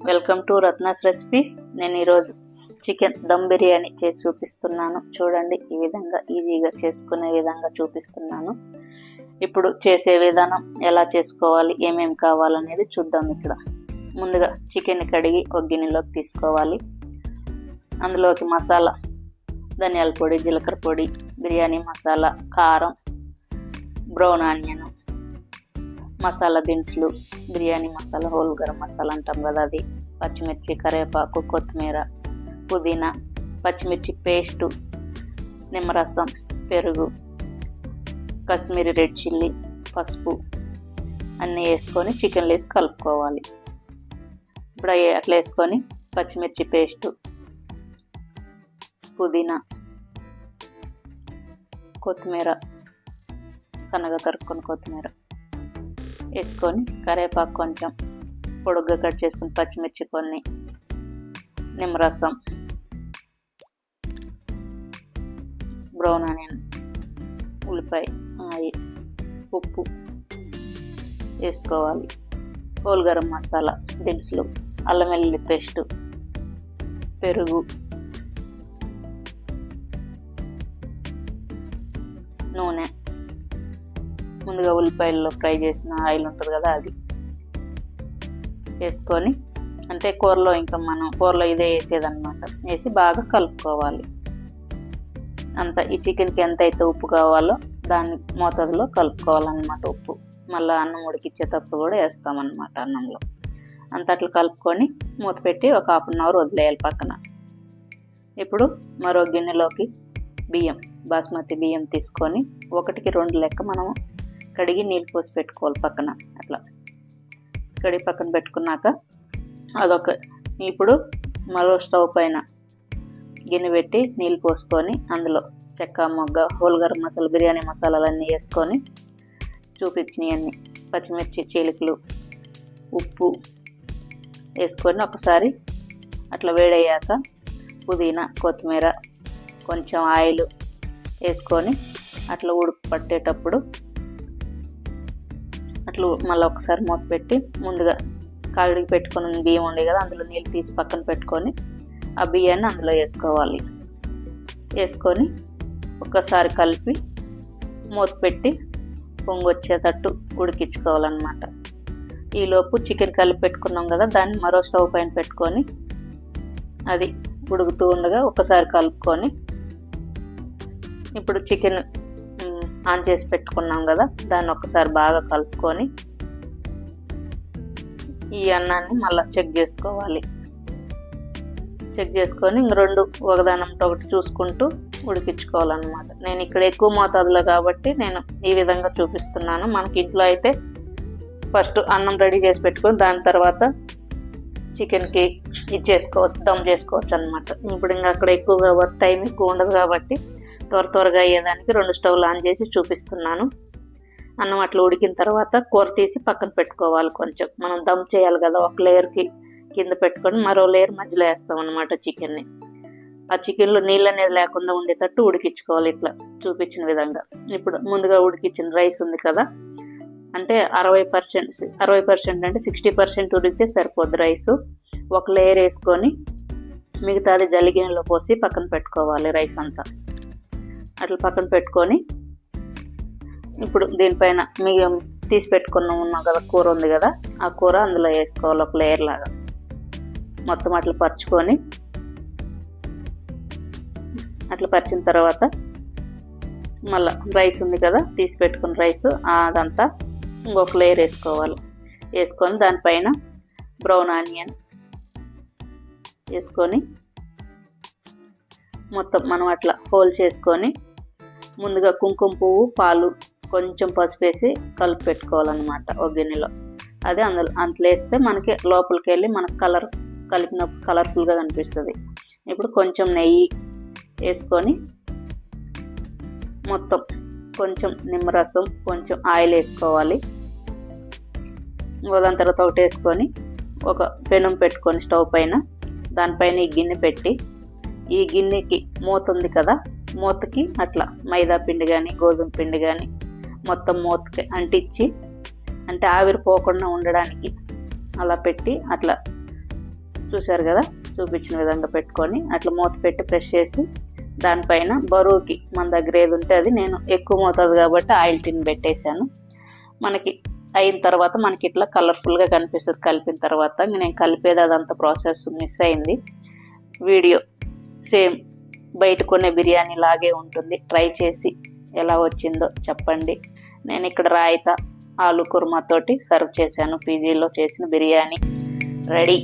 Welcome to Ratna's recipes. నేను ఈరోజు chicken dum biryani చేసి చూపిస్తున్నాను. చూడండి, ఈ విధంగా ఈజీగా చేసుకునే విధంగా చూపిస్తున్నాను. ఇప్పుడు చేసే విధానం ఎలా చేసుకోవాలి, ఏమేమి కావాలనేది చూద్దాం. ఇక్కడ ముందుగా చికెన్ కడిగి ఒక గిన్నెలోకి తీసుకోవాలి. అందులోకి మసాలా, ధనియాల పొడి, జీలకర్ర పొడి, బిర్యానీ మసాలా, కారం, బ్రౌన్ ఆనియన్, మసాలా దినుసులు, బిర్యానీ మసాలా, హోల్ గరం మసాలా అంటాం కదా అది, పచ్చిమిర్చి, కరివేపాకు, కొత్తిమీర, పుదీనా, పచ్చిమిర్చి పేస్టు, నిమ్మరసం, పెరుగు, కాశ్మీరీ రెడ్ చిల్లీ, పసుపు అన్నీ వేసుకొని చికెన్లో వేసి కలుపుకోవాలి. ఇప్పుడు అట్లా వేసుకొని పచ్చిమిర్చి పేస్టు, పుదీనా, కొత్తిమీర, సన్నగా తరుక్కొని కొత్తిమీర వేసుకొని, కరివేపాకు కొంచెం పొడుగ్గా కట్ చేసుకుని, పచ్చిమిర్చి కొన్ని, నిమ్మరసం, బ్రౌన్ ఆనియన్, ఉల్లిపాయ, ఉప్పు వేసుకోవాలి. హోల్ గరం మసాలా దినుసులు, అల్లం వెల్లుల్లి పేస్టు, పెరుగు, నూనె, ముందుగా ఉల్లిపాయల్లో ఫ్రై చేసిన ఆయిల్ ఉంటుంది కదా అది వేసుకొని, అంటే కూరలో ఇంకా మనం కూరలో ఇదే వేసేదన్నమాట, వేసి బాగా కలుపుకోవాలి. అంత ఈ చికెన్కి ఎంత అయితే ఉప్పు కావాలో దాని మోతాదులో కలుపుకోవాలన్నమాట. ఉప్పు మళ్ళీ అన్నం ఉడికిచ్చేటప్పుడు కూడా వేస్తామన్నమాట అన్నంలో. అంత అట్లా కలుపుకొని మూత పెట్టి ఒక 1/2 అవర్ వదిలేయాలి పక్కన. ఇప్పుడు మరో గిన్నెలోకి బియ్యం, బాస్మతి బియ్యం తీసుకొని 1కి 2 లెక్క మనము కడిగి నీళ్ళు పోసి పెట్టుకోవాలి పక్కన. అట్లా కడిగి పక్కన పెట్టుకున్నాక ఇప్పుడు మరో స్టవ్ పైన గిన్నె పెట్టి నీళ్ళు పోసుకొని అందులో చెక్క, మొగ్గ, హోల్ గరం మసాలా, బిర్యానీ మసాలాలన్నీ వేసుకొని చూపించినవన్నీ పచ్చిమిర్చి చీలికలు, ఉప్పు వేసుకొని ఒకసారి అట్లా వేడయ్యాక పుదీనా, కొత్తిమీర, కొంచెం ఆయిల్ వేసుకొని అట్లా ఉడుకు పట్టేటప్పుడు అట్లా మళ్ళీ ఒకసారి మూత పెట్టి, ముందుగా కడిగి పెట్టుకుని బియ్యం ఉండే కదా అందులో నీళ్ళు తీసి పక్కన పెట్టుకొని ఆ బియ్యాన్ని అందులో వేసుకోవాలి. వేసుకొని ఒక్కసారి కలిపి మూత పెట్టి పొంగు వచ్చేటట్టు ఉడికించుకోవాలన్నమాట. ఈలోపు చికెన్ కలిపి పెట్టుకున్నాం కదా దాన్ని మరో స్టవ్ పైన పెట్టుకొని అది ఉడుకుతూ ఉండగా ఒకసారి కలుపుకొని, ఇప్పుడు చికెన్ ఆన్ చేసి పెట్టుకున్నాం కదా దాన్ని ఒకసారి బాగా కలుపుకొని ఈ అన్నాన్ని మళ్ళీ చెక్ చేసుకోవాలి. చెక్ చేసుకొని రెండు ఒకదానంతో ఒకటి చూసుకుంటూ ఉడికించుకోవాలన్నమాట. నేను ఇక్కడ ఎక్కువ మోతాదులో కాబట్టి నేను ఈ విధంగా చూపిస్తున్నాను. మనకి ఇంట్లో అయితే ఫస్ట్ అన్నం రెడీ చేసి పెట్టుకొని దాని తర్వాత చికెన్కి ఇది చేసుకోవచ్చు, దమ్ చేసుకోవచ్చు అనమాట. ఇప్పుడు ఇంకా అక్కడ ఎక్కువగా టైం ఎక్కువ ఉండదు కాబట్టి త్వరగా అయ్యేదానికి 2 స్టవ్లు ఆన్ చేసి చూపిస్తున్నాను. అన్నం అట్లా ఉడికిన తర్వాత కూర తీసి పక్కన పెట్టుకోవాలి. కొంచెం మనం దమ్ చేయాలి కదా, ఒక లేయర్కి కింద పెట్టుకొని మరో లేయర్ మధ్యలో వేస్తాం అనమాట చికెన్ని. ఆ చికెన్లో నీళ్ళు అనేది లేకుండా ఉండేటట్టు ఉడికించుకోవాలి ఇట్లా చూపించిన విధంగా. ఇప్పుడు ముందుగా ఉడికించిన రైస్ ఉంది కదా, అంటే 60% అంటే 60% ఉడికితే సరిపోద్ది రైసు. ఒక లేయర్ వేసుకొని మిగతాది జల్లిగిన్నెలో పోసి పక్కన పెట్టుకోవాలి రైస్ అంతా. అట్లా పక్కన పెట్టుకొని ఇప్పుడు దీనిపైన మేము తీసి ఉన్నాం కదా కూర ఉంది కదా, ఆ కూర అందులో వేసుకోవాలి ఒక లేయర్ లాగా. మొత్తం అట్లా పరుచుకొని అట్లా పరిచిన తర్వాత మళ్ళీ రైస్ ఉంది కదా తీసి పెట్టుకున్న రైస్ అదంతా ఇంకొక లేయర్ వేసుకోవాలి. వేసుకొని దానిపైన బ్రౌన్ ఆనియన్ వేసుకొని మొత్తం మనం అట్లా హోల్ చేసుకొని, ముందుగా కుంకుమ పువ్వు, పాలు, కొంచెం పసుపు వేసి కలిపి పెట్టుకోవాలన్నమాట ఒక గిన్నెలో. అదే అందులో వేస్తే మనకి లోపలికి వెళ్ళి మనకు కలిపినప్పుడు కలర్ఫుల్గా కనిపిస్తుంది. ఇప్పుడు కొంచెం నెయ్యి వేసుకొని మొత్తం కొంచెం నిమ్మరసం, కొంచెం ఆయిల్ వేసుకోవాలి. దాని తర్వాత ఒకటి వేసుకొని ఒక పెనం పెట్టుకొని స్టవ్ పైన, దానిపైన ఈ గిన్నె పెట్టి, ఈ గిన్నెకి మూత ఉంది కదా, మూతకి అట్లా మైదా పిండి కానీ గోధుమ పిండి కానీ మొత్తం మూతకి అంటించి, అంటే ఆవిరి పోకుండా ఉండడానికి అలా పెట్టి అట్లా చూసారు కదా, చూపించిన విధంగా పెట్టుకొని అట్లా మూత పెట్టి ప్రెస్ చేసి దానిపైన బరువుకి మన దగ్గర ఏది ఉంటే అది, నేను ఎక్కువ మోతాదు కాబట్టి ఆయిల్ టిన్ పెట్టేశాను. మనకి అయిన తర్వాత మనకి ఇట్లా కలర్ఫుల్గా కనిపిస్తుంది. కలిపిన తర్వాత నేను కలిపేది అదంతా ప్రాసెస్ మిస్ అయింది. వీడియో సేమ్ బయట కొనే బిర్యానీ లాగే ఉంటుంది. ట్రై చేసి ఎలా వచ్చిందో చెప్పండి. నేను ఇక్కడ రాయితా ఆలు కుర్మా తోటి సర్వ్ చేశాను. పీజీలో చేసిన బిర్యానీ రెడీ.